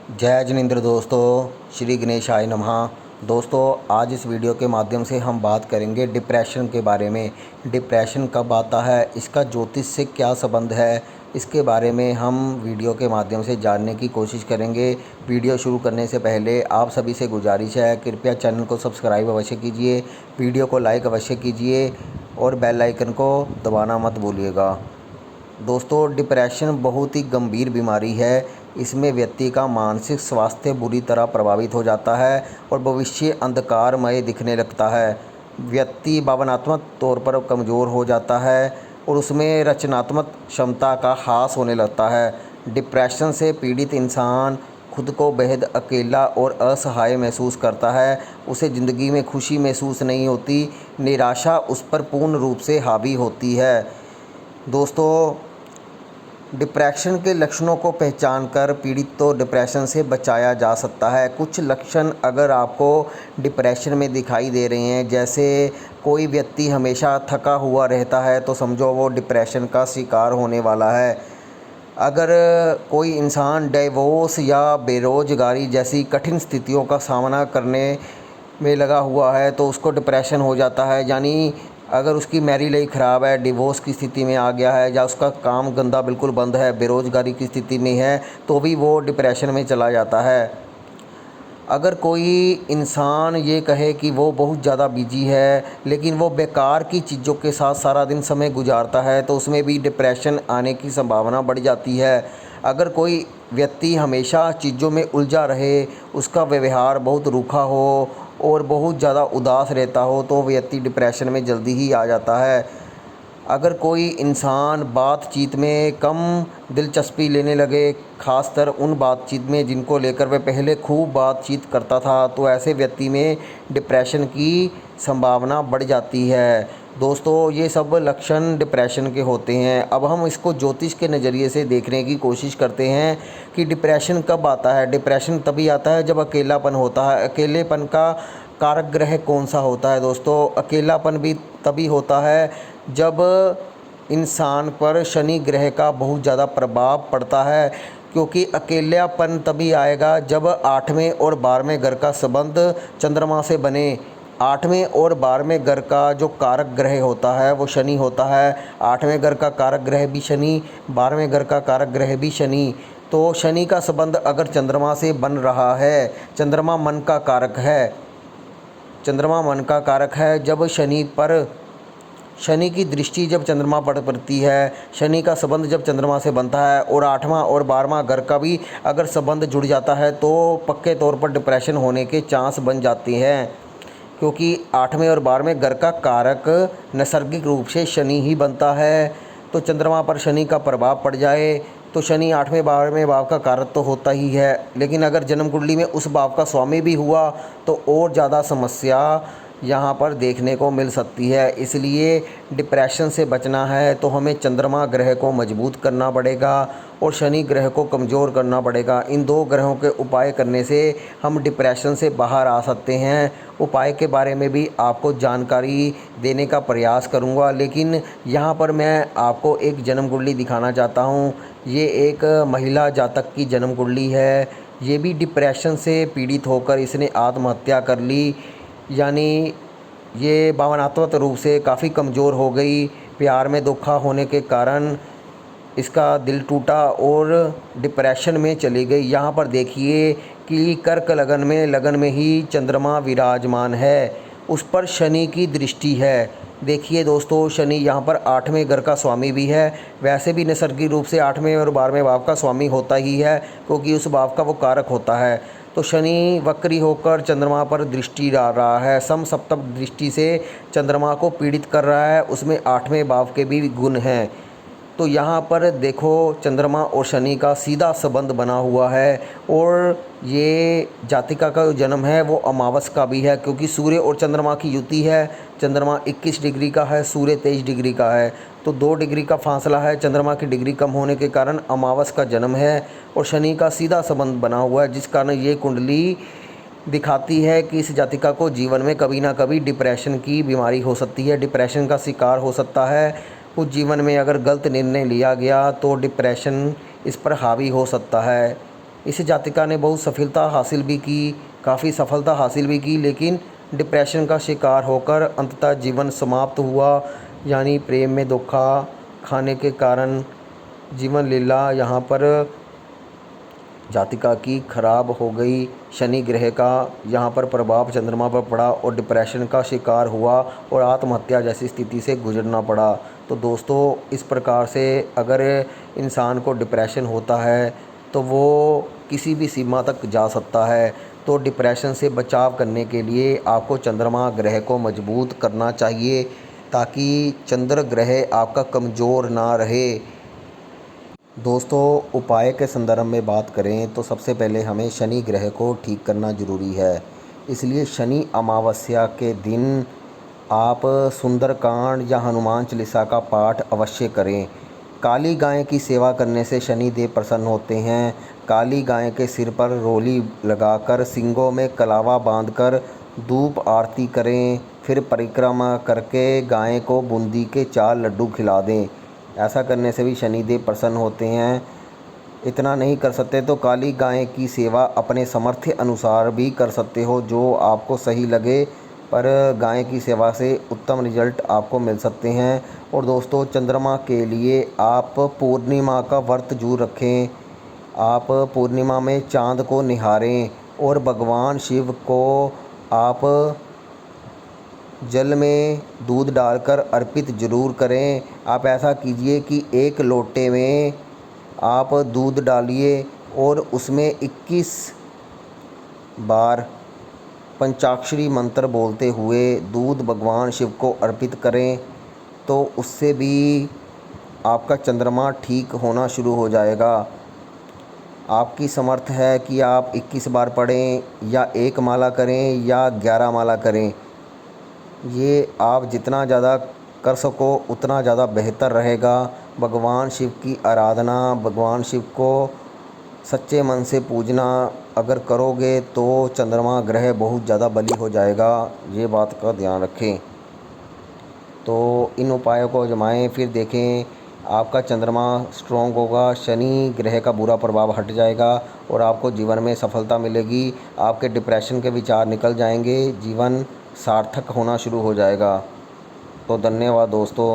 जय जिनेंद्र दोस्तों, श्री गणेशाय नमः। दोस्तों, आज इस वीडियो के माध्यम से हम बात करेंगे डिप्रेशन के बारे में। डिप्रेशन कब आता है, इसका ज्योतिष से क्या संबंध है, इसके बारे में हम वीडियो के माध्यम से जानने की कोशिश करेंगे। वीडियो शुरू करने से पहले आप सभी से गुजारिश है, कृपया चैनल को सब्सक्राइब अवश्य कीजिए, वीडियो को लाइक अवश्य कीजिए और बेल आइकन को दबाना मत भूलिएगा। दोस्तों, डिप्रेशन बहुत ही गंभीर बीमारी है। इसमें व्यक्ति का मानसिक स्वास्थ्य बुरी तरह प्रभावित हो जाता है और भविष्य अंधकारमय दिखने लगता है। व्यक्ति भावनात्मक तौर पर कमज़ोर हो जाता है और उसमें रचनात्मक क्षमता का ह्रास होने लगता है। डिप्रेशन से पीड़ित इंसान खुद को बेहद अकेला और असहाय महसूस करता है। उसे ज़िंदगी में खुशी महसूस नहीं होती, निराशा उस पर पूर्ण रूप से हावी होती है। दोस्तों, डिप्रेशन के लक्षणों को पहचानकर पीड़ित को डिप्रेशन से बचाया जा सकता है। कुछ लक्षण अगर आपको डिप्रेशन में दिखाई दे रहे हैं, जैसे कोई व्यक्ति हमेशा थका हुआ रहता है, तो समझो वो डिप्रेशन का शिकार होने वाला है। अगर कोई इंसान डिवोर्स या बेरोजगारी जैसी कठिन स्थितियों का सामना करने में लगा हुआ है, तो उसको डिप्रेशन हो जाता है। यानी अगर उसकी मैरिज लाइफ ख़राब है, डिवोर्स की स्थिति में आ गया है, या उसका काम धंधा बिल्कुल बंद है, बेरोज़गारी की स्थिति में है, तो भी वो डिप्रेशन में चला जाता है। अगर कोई इंसान ये कहे कि वो बहुत ज़्यादा बिजी है, लेकिन वो बेकार की चीज़ों के साथ सारा दिन समय गुजारता है, तो उसमें भी डिप्रेशन आने की संभावना बढ़ जाती है। अगर कोई व्यक्ति हमेशा चीज़ों में उलझा रहे, उसका व्यवहार बहुत रूखा हो और बहुत ज़्यादा उदास रहता हो, तो व्यक्ति डिप्रेशन में जल्दी ही आ जाता है। अगर कोई इंसान बातचीत में कम दिलचस्पी लेने लगे, ख़ासकर उन बातचीत में जिनको लेकर वह पहले खूब बातचीत करता था, तो ऐसे व्यक्ति में डिप्रेशन की संभावना बढ़ जाती है। दोस्तों, ये सब लक्षण डिप्रेशन के होते हैं। अब हम इसको ज्योतिष के नज़रिए से देखने की कोशिश करते हैं कि डिप्रेशन कब आता है। डिप्रेशन तभी आता है जब अकेलापन होता है। अकेलेपन का कारक ग्रह कौन सा होता है दोस्तों? अकेलापन भी तभी होता है जब इंसान पर शनि ग्रह का बहुत ज़्यादा प्रभाव पड़ता है, क्योंकि अकेलापन तभी आएगा जब 8वें और 12वें घर का संबंध चंद्रमा से बने। 8वें और 12वें घर का जो कारक ग्रह होता है वो शनि होता है। 8वें घर का कारक ग्रह भी शनि, 12वें घर का कारक ग्रह भी शनि। तो शनि का संबंध अगर चंद्रमा से बन रहा है, चंद्रमा मन का कारक है, चंद्रमा मन का कारक है। जब शनि की दृष्टि जब चंद्रमा पर पड़ती है, शनि का संबंध जब चंद्रमा से बनता है और 8वां और 12वां घर का भी अगर संबंध जुड़ जाता है, तो पक्के तौर पर डिप्रेशन होने के चांस बन जाते हैं, क्योंकि 8वें और 12वें घर का कारक नैसर्गिक रूप से शनि ही बनता है। तो चंद्रमा पर शनि का प्रभाव पड़ जाए तो शनि 8वें 12वें भाव का कारक तो होता ही है, लेकिन अगर जन्म कुंडली में उस भाव का स्वामी भी हुआ तो और ज़्यादा समस्या यहाँ पर देखने को मिल सकती है। इसलिए डिप्रेशन से बचना है तो हमें चंद्रमा ग्रह को मजबूत करना पड़ेगा और शनि ग्रह को कमज़ोर करना पड़ेगा। इन दो ग्रहों के उपाय करने से हम डिप्रेशन से बाहर आ सकते हैं। उपाय के बारे में भी आपको जानकारी देने का प्रयास करूंगा, लेकिन यहाँ पर मैं आपको एक जन्म कुंडली दिखाना चाहता हूँ। ये एक महिला जातक की जन्म कुंडली है। ये भी डिप्रेशन से पीड़ित होकर इसने आत्महत्या कर ली। यानी ये भावनात्मक रूप से काफ़ी कमज़ोर हो गई। प्यार में धोखा होने के कारण इसका दिल टूटा और डिप्रेशन में चली गई। यहाँ पर देखिए कि कर्क लगन में ही चंद्रमा विराजमान है, उस पर शनि की दृष्टि है। देखिए दोस्तों, शनि यहाँ पर 8वें घर का स्वामी भी है। वैसे भी नैसर्गिक रूप से 8वें और 12वें भाव का स्वामी होता ही है, क्योंकि उस भाव का वो कारक होता है। तो शनि वक्री होकर चंद्रमा पर दृष्टि डाल रहा है, समसप्तम दृष्टि से चंद्रमा को पीड़ित कर रहा है। उसमें 8वें भाव के भी गुण हैं। तो यहाँ पर देखो, चंद्रमा और शनि का सीधा संबंध बना हुआ है और ये जातिका का जो जन्म है वो अमावस का भी है, क्योंकि सूर्य और चंद्रमा की युति है। चंद्रमा 21 डिग्री का है, सूर्य 23 डिग्री का है, तो 2 डिग्री का फासला है। चंद्रमा की डिग्री कम होने के कारण अमावस का जन्म है और शनि का सीधा संबंध बना हुआ है, जिस कारण ये कुंडली दिखाती है कि इस जातिका को जीवन में कभी ना कभी डिप्रेशन की बीमारी हो सकती है, डिप्रेशन का शिकार हो सकता है। कुछ जीवन में अगर गलत निर्णय लिया गया तो डिप्रेशन इस पर हावी हो सकता है। इस जातिका ने बहुत सफलता हासिल भी की, काफ़ी सफलता हासिल भी की, लेकिन डिप्रेशन का शिकार होकर अंततः जीवन समाप्त हुआ। यानी प्रेम में धोखा खाने के कारण जीवन लीला यहाँ पर जातिका की खराब हो गई। शनि ग्रह का यहाँ पर प्रभाव चंद्रमा पर पड़ा और डिप्रेशन का शिकार हुआ और आत्महत्या जैसी स्थिति से गुजरना पड़ा। तो दोस्तों, इस प्रकार से अगर इंसान को डिप्रेशन होता है तो वो किसी भी सीमा तक जा सकता है। तो डिप्रेशन से बचाव करने के लिए आपको चंद्रमा ग्रह को मजबूत करना चाहिए, ताकि चंद्र ग्रह आपका कमज़ोर ना रहे। दोस्तों, उपाय के संदर्भ में बात करें तो सबसे पहले हमें शनि ग्रह को ठीक करना ज़रूरी है। इसलिए शनि अमावस्या के दिन आप सुंदरकांड या हनुमान चालीसा का पाठ अवश्य करें। काली गाय की सेवा करने से शनि देव प्रसन्न होते हैं। काली गाय के सिर पर रोली लगाकर सींगों में कलावा बांधकर धूप आरती करें। फिर परिक्रमा करके गाय को बूंदी के 4 लड्डू खिला दें। ऐसा करने से भी शनिदेव प्रसन्न होते हैं। इतना नहीं कर सकते तो काली गाय की सेवा अपने सामर्थ्य अनुसार भी कर सकते हो, जो आपको सही लगे, पर गाय की सेवा से उत्तम रिजल्ट आपको मिल सकते हैं। और दोस्तों, चंद्रमा के लिए आप पूर्णिमा का व्रत जरूर रखें। आप पूर्णिमा में चाँद को निहारें और भगवान शिव को आप जल में दूध डालकर अर्पित ज़रूर करें। आप ऐसा कीजिए कि 1 लोटे में आप दूध डालिए और उसमें 21 बार पंचाक्षरी मंत्र बोलते हुए दूध भगवान शिव को अर्पित करें। तो उससे भी आपका चंद्रमा ठीक होना शुरू हो जाएगा। आपकी समर्थ है कि आप 21 बार पढ़ें या 1 माला करें या 11 माला करें। ये आप जितना ज़्यादा कर सको उतना ज़्यादा बेहतर रहेगा। भगवान शिव की आराधना, भगवान शिव को सच्चे मन से पूजना अगर करोगे तो चंद्रमा ग्रह बहुत ज़्यादा बली हो जाएगा। ये बात का ध्यान रखें। तो इन उपायों को आजमाएं, फिर देखें आपका चंद्रमा स्ट्रॉन्ग होगा, शनि ग्रह का बुरा प्रभाव हट जाएगा और आपको जीवन में सफलता मिलेगी। आपके डिप्रेशन के विचार निकल जाएंगे, जीवन सार्थक होना शुरू हो जाएगा। तो धन्यवाद दोस्तों।